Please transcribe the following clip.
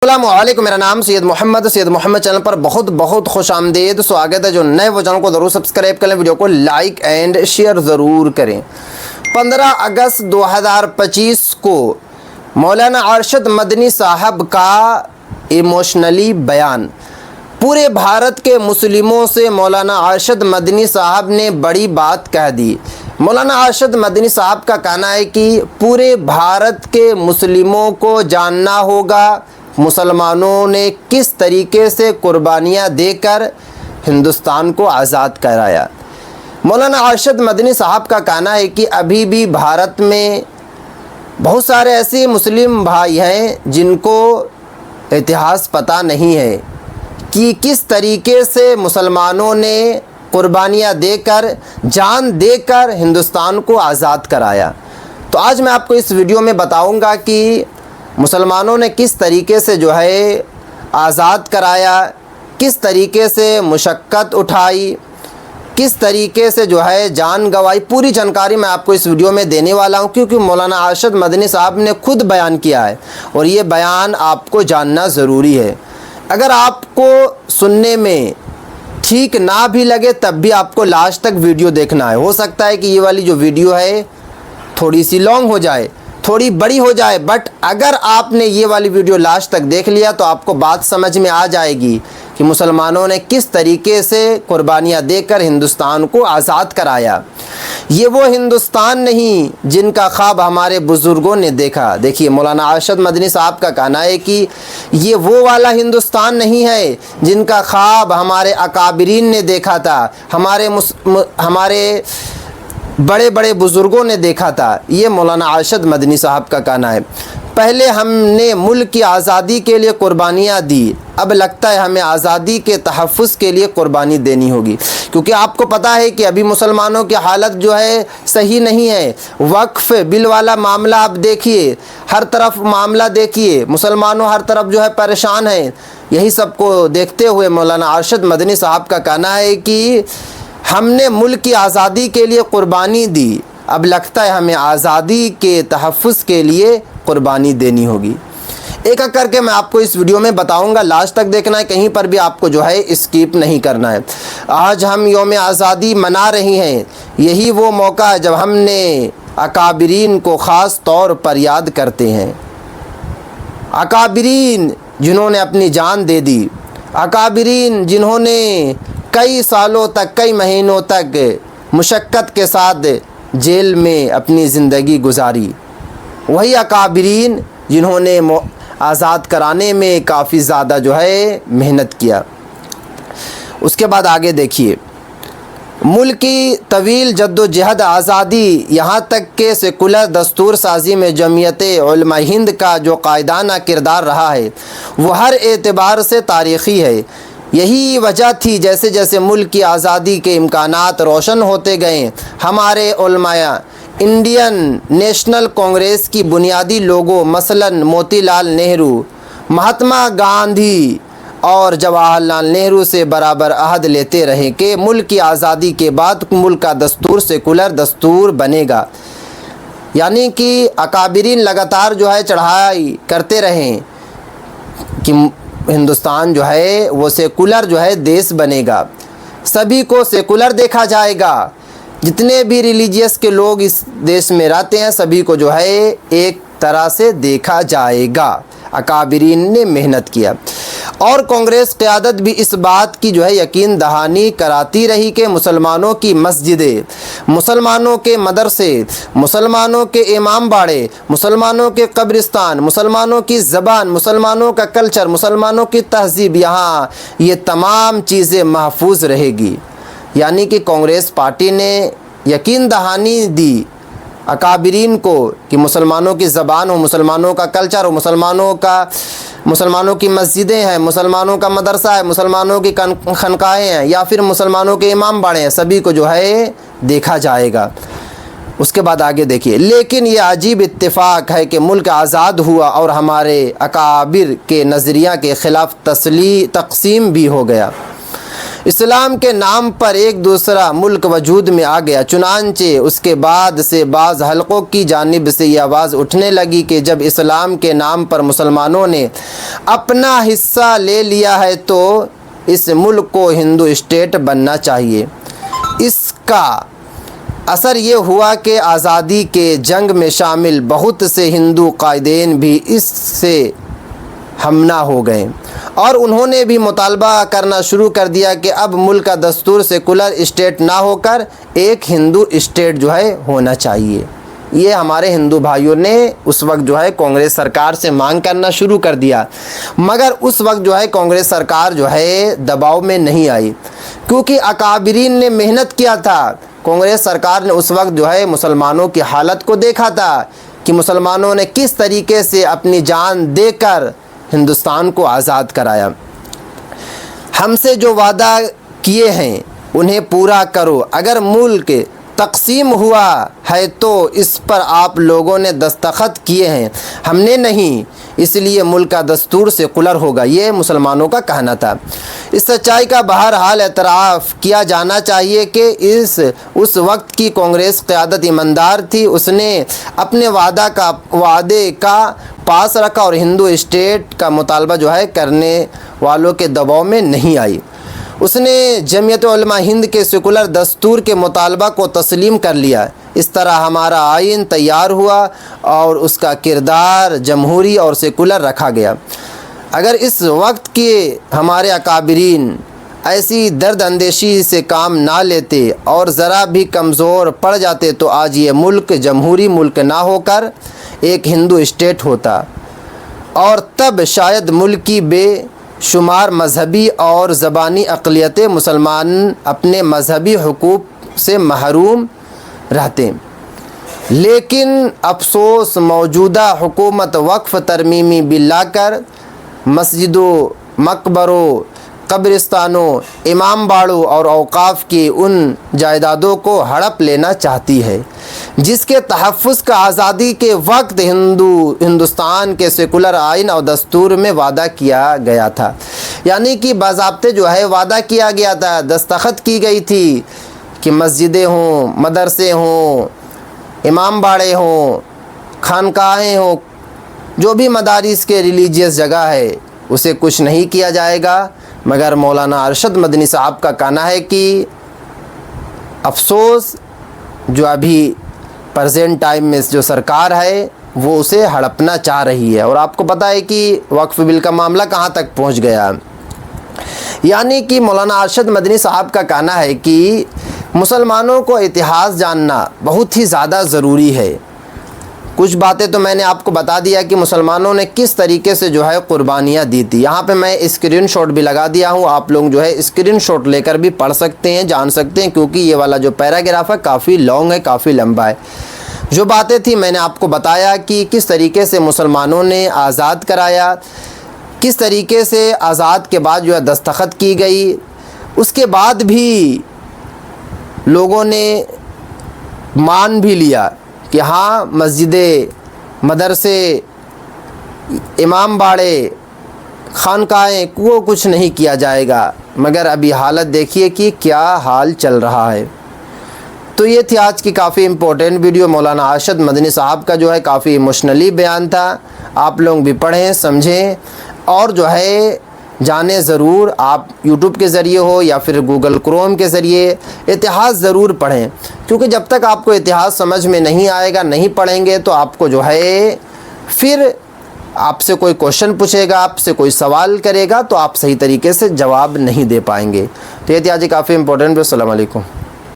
السلام علیکم، میرا نام سید محمد چینل پر بہت بہت خوش آمدید سواگت ہے۔ جو نئے وہ چینل کو ضرور سبسکرائب کریں، ویڈیو کو لائک اینڈ شیئر ضرور کریں۔ 15 اگست 2025 کو مولانا ارشد مدنی صاحب کا ایموشنلی بیان۔ پورے بھارت کے مسلموں سے مولانا ارشد مدنی صاحب نے بڑی بات کہہ دی۔ مولانا ارشد مدنی صاحب کا کہنا ہے کہ پورے بھارت کے مسلموں کو جاننا ہوگا مسلمانوں نے کس طریقے سے قربانیاں دے کر ہندوستان کو آزاد کرایا۔ مولانا ارشد مدنی صاحب کا کہنا ہے کہ ابھی بھی بھارت میں بہت سارے ایسے مسلم بھائی ہیں جن کو اتہاس پتہ نہیں ہے کہ کس طریقے سے مسلمانوں نے قربانیاں دے کر جان دے کر ہندوستان کو آزاد کرایا۔ تو آج میں آپ کو اس ویڈیو میں بتاؤں گا کہ مسلمانوں نے کس طریقے سے آزاد کرایا، کس طریقے سے مشقت اٹھائی، کس طریقے سے جان گنوائی۔ پوری جانکاری میں آپ کو اس ویڈیو میں دینے والا ہوں، کیونکہ مولانا ارشد مدنی صاحب نے خود بیان کیا ہے اور یہ بیان آپ کو جاننا ضروری ہے۔ اگر آپ کو سننے میں ٹھیک نہ بھی لگے تب بھی آپ کو لاسٹ تک ویڈیو دیکھنا ہے۔ ہو سکتا ہے کہ یہ والی جو ویڈیو ہے تھوڑی سی لانگ ہو جائے، تھوڑی بڑی ہو جائے، بٹ اگر آپ نے یہ والی ویڈیو لاسٹ تک دیکھ لیا تو آپ کو بات سمجھ میں آ جائے گی کہ مسلمانوں نے کس طریقے سے قربانیاں دے کر ہندوستان کو آزاد کرایا۔ یہ وہ ہندوستان نہیں جن کا خواب ہمارے بزرگوں نے دیکھا۔ دیکھیے، مولانا ارشد مدنی صاحب کا کہنا ہے کہ یہ وہ والا ہندوستان نہیں ہے جن کا خواب ہمارے اکابرین نے دیکھا تھا، ہمارے بڑے بڑے بزرگوں نے دیکھا تھا۔ یہ مولانا ارشد مدنی صاحب کا کہنا ہے۔ پہلے ہم نے ملک کی آزادی کے لیے قربانیاں دی، اب لگتا ہے ہمیں آزادی کے تحفظ کے لیے قربانی دینی ہوگی، کیونکہ آپ کو پتہ ہے کہ ابھی مسلمانوں کی حالت صحیح نہیں ہے۔ وقف بل والا معاملہ آپ دیکھیے، ہر طرف معاملہ دیکھیے، مسلمانوں ہر طرف پریشان ہیں۔ یہی سب کو دیکھتے ہوئے مولانا ارشد مدنی صاحب کا کہنا ہے کہ ہم نے ملک کی آزادی کے لیے قربانی دی، اب لگتا ہے ہمیں آزادی کے تحفظ کے لیے قربانی دینی ہوگی۔ ایک ایک کر کے میں آپ کو اس ویڈیو میں بتاؤں گا، لاسٹ تک دیکھنا ہے، کہیں پر بھی آپ کو اسکیپ نہیں کرنا ہے۔ آج ہم یوم آزادی منا رہے ہیں، یہی وہ موقع ہے جب ہم نے اکابرین کو خاص طور پر یاد کرتے ہیں۔ اکابرین جنہوں نے اپنی جان دے دی، اکابرین جنہوں نے کئی سالوں تک، کئی مہینوں تک مشقت کے ساتھ جیل میں اپنی زندگی گزاری، وہی اکابرین جنہوں نے آزاد کرانے میں کافی زیادہ محنت کیا۔ اس کے بعد آگے دیکھیے، ملک کی طویل جد و جہد آزادی، یہاں تک کہ سیکولر دستور سازی میں جمعیت علماء ہند کا جو قائدانہ کردار رہا ہے وہ ہر اعتبار سے تاریخی ہے۔ یہی وجہ تھی جیسے جیسے ملک کی آزادی کے امکانات روشن ہوتے گئے، ہمارے علماء انڈین نیشنل کانگریس کی بنیادی لوگوں مثلاً موتی لال نہرو، مہاتما گاندھی اور جواہر لال نہرو سے برابر عہد لیتے رہے کہ ملک کی آزادی کے بعد ملک کا دستور سیکولر دستور بنے گا۔ یعنی کہ اکابرین لگاتار چڑھائی کرتے رہیں کہ ہندوستان وہ سیکولر دیش بنے گا، سبھی کو سیکولر دیکھا جائے گا، جتنے بھی ریلیجیس کے لوگ اس دیش میں رہتے ہیں سبھی کو ایک طرح سے دیکھا جائے گا۔ اکابرین نے محنت کیا اور کانگریس قیادت بھی اس بات کی یقین دہانی کراتی رہی کہ مسلمانوں کی مسجدیں، مسلمانوں کے مدرسے، مسلمانوں کے امام باڑے، مسلمانوں کے قبرستان، مسلمانوں کی زبان، مسلمانوں کا کلچر، مسلمانوں کی تہذیب، یہاں یہ تمام چیزیں محفوظ رہے گی۔ یعنی کہ کانگریس پارٹی نے یقین دہانی دی اکابرین کو کہ مسلمانوں کی زبان ہو، مسلمانوں کا کلچر ہو، مسلمانوں کی مسجدیں ہیں، مسلمانوں کا مدرسہ ہے، مسلمانوں کی خانقاہیں ہیں، یا پھر مسلمانوں کے امام باڑے ہیں، سبھی کو دیکھا جائے گا۔ اس کے بعد آگے دیکھیے، لیکن یہ عجیب اتفاق ہے کہ ملک آزاد ہوا اور ہمارے اکابر کے نظریہ کے خلاف تقسیم بھی ہو گیا۔ اسلام کے نام پر ایک دوسرا ملک وجود میں آ گیا، چنانچہ اس کے بعد سے بعض حلقوں کی جانب سے یہ آواز اٹھنے لگی کہ جب اسلام کے نام پر مسلمانوں نے اپنا حصہ لے لیا ہے تو اس ملک کو ہندو اسٹیٹ بننا چاہیے۔ اس کا اثر یہ ہوا کہ آزادی کے جنگ میں شامل بہت سے ہندو قائدین بھی اس سے ہمنہ ہو گئے اور انہوں نے بھی مطالبہ کرنا شروع کر دیا کہ اب ملک کا دستور سیکولر اسٹیٹ نہ ہو کر ایک ہندو اسٹیٹ ہونا چاہیے۔ یہ ہمارے ہندو بھائیوں نے اس وقت کانگریس سرکار سے مانگ کرنا شروع کر دیا، مگر اس وقت کانگریس سرکار دباؤ میں نہیں آئی، کیونکہ اکابرین نے محنت کیا تھا۔ کانگریس سرکار نے اس وقت مسلمانوں کی حالت کو دیکھا تھا کہ مسلمانوں نے کس طریقے سے اپنی جان دے کر ہندوستان کو آزاد کرایا۔ ہم سے جو وعدہ کیے ہیں انہیں پورا کرو، اگر ملک تقسیم ہوا ہے تو اس پر آپ لوگوں نے دستخط کیے ہیں، ہم نے نہیں، اس لیے ملک کا دستور سیکولر ہوگا، یہ مسلمانوں کا کہنا تھا۔ اس سچائی کا بہرحال اعتراف کیا جانا چاہیے کہ اس وقت کی کانگریس قیادت ایماندار تھی، اس نے اپنے وعدے کا پاس رکھا اور ہندو اسٹیٹ کا مطالبہ کرنے والوں کے دباؤ میں نہیں آئی۔ اس نے جمعیت علماء ہند کے سیکولر دستور کے مطالبہ کو تسلیم کر لیا۔ اس طرح ہمارا آئین تیار ہوا اور اس کا کردار جمہوری اور سیکولر رکھا گیا۔ اگر اس وقت کے ہمارے اکابرین ایسی درد اندیشی سے کام نہ لیتے اور ذرا بھی کمزور پڑ جاتے تو آج یہ ملک جمہوری ملک نہ ہو کر ایک ہندو اسٹیٹ ہوتا، اور تب شاید ملک کی بے شمار مذہبی اور زبانی اقلیتیں مسلمان اپنے مذہبی حقوق سے محروم رہتے۔ لیکن افسوس موجودہ حکومت وقف ترمیمی بل لا کر مسجدوں، مقبروں، قبرستانوں، امام باڑوں اور اوقاف کی ان جائیدادوں کو ہڑپ لینا چاہتی ہے جس کے تحفظ کا آزادی کے وقت ہندوستان کے سیکولر آئین اور دستور میں وعدہ کیا گیا تھا۔ یعنی کہ باضابطے وعدہ کیا گیا تھا، دستخط کی گئی تھی کہ مسجدیں ہوں، مدرسے ہوں، امام باڑے ہوں، خانقاہیں ہوں، جو بھی مدارس کے ریلیجیس جگہ ہے اسے کچھ نہیں کیا جائے گا۔ مگر مولانا ارشد مدنی صاحب کا کہنا ہے کہ افسوس جو ابھی پریزنٹ ٹائم میں جو سرکار ہے وہ اسے ہڑپنا چاہ رہی ہے، اور آپ کو پتہ ہے کہ وقف بل کا معاملہ کہاں تک پہنچ گیا۔ یعنی کہ مولانا ارشد مدنی صاحب کا کہنا ہے کہ مسلمانوں کو اتہاس جاننا بہت ہی زیادہ ضروری ہے۔ کچھ باتیں تو میں نے آپ کو بتا دیا کہ مسلمانوں نے کس طریقے سے قربانیاں دی تھی۔ یہاں پہ میں اسکرین شاٹ بھی لگا دیا ہوں، آپ لوگ اسکرین شاٹ لے کر بھی پڑھ سکتے ہیں، جان سکتے ہیں، کیونکہ یہ والا جو پیراگراف ہے کافی لانگ ہے، کافی لمبا ہے۔ جو باتیں تھیں میں نے آپ کو بتایا کہ کس طریقے سے مسلمانوں نے آزاد کرایا، کس طریقے سے آزاد کے بعد دستخط کی گئی، اس کے بعد بھی لوگوں نے مان بھی لیا کہ ہاں مسجدیں، مدرسے، امام باڑے، خانقاہیں وہ کچھ نہیں کیا جائے گا۔ مگر ابھی حالت دیکھیے کہ کیا حال چل رہا ہے۔ تو یہ تھی آج کی کافی امپورٹنٹ ویڈیو، مولانا ارشد مدنی صاحب کا کافی ایموشنلی بیان تھا۔ آپ لوگ بھی پڑھیں، سمجھیں اور جانیں ضرور۔ آپ یوٹیوب کے ذریعے ہو یا پھر گوگل کروم کے ذریعے اتہاس ضرور پڑھیں، کیونکہ جب تک آپ کو اتہاس سمجھ میں نہیں آئے گا، نہیں پڑھیں گے تو آپ کو پھر آپ سے کوئی کوشچن پوچھے گا، آپ سے کوئی سوال کرے گا تو آپ صحیح طریقے سے جواب نہیں دے پائیں گے۔ تو یہ تھی آج کافی امپورٹنٹ۔ السلام علیکم۔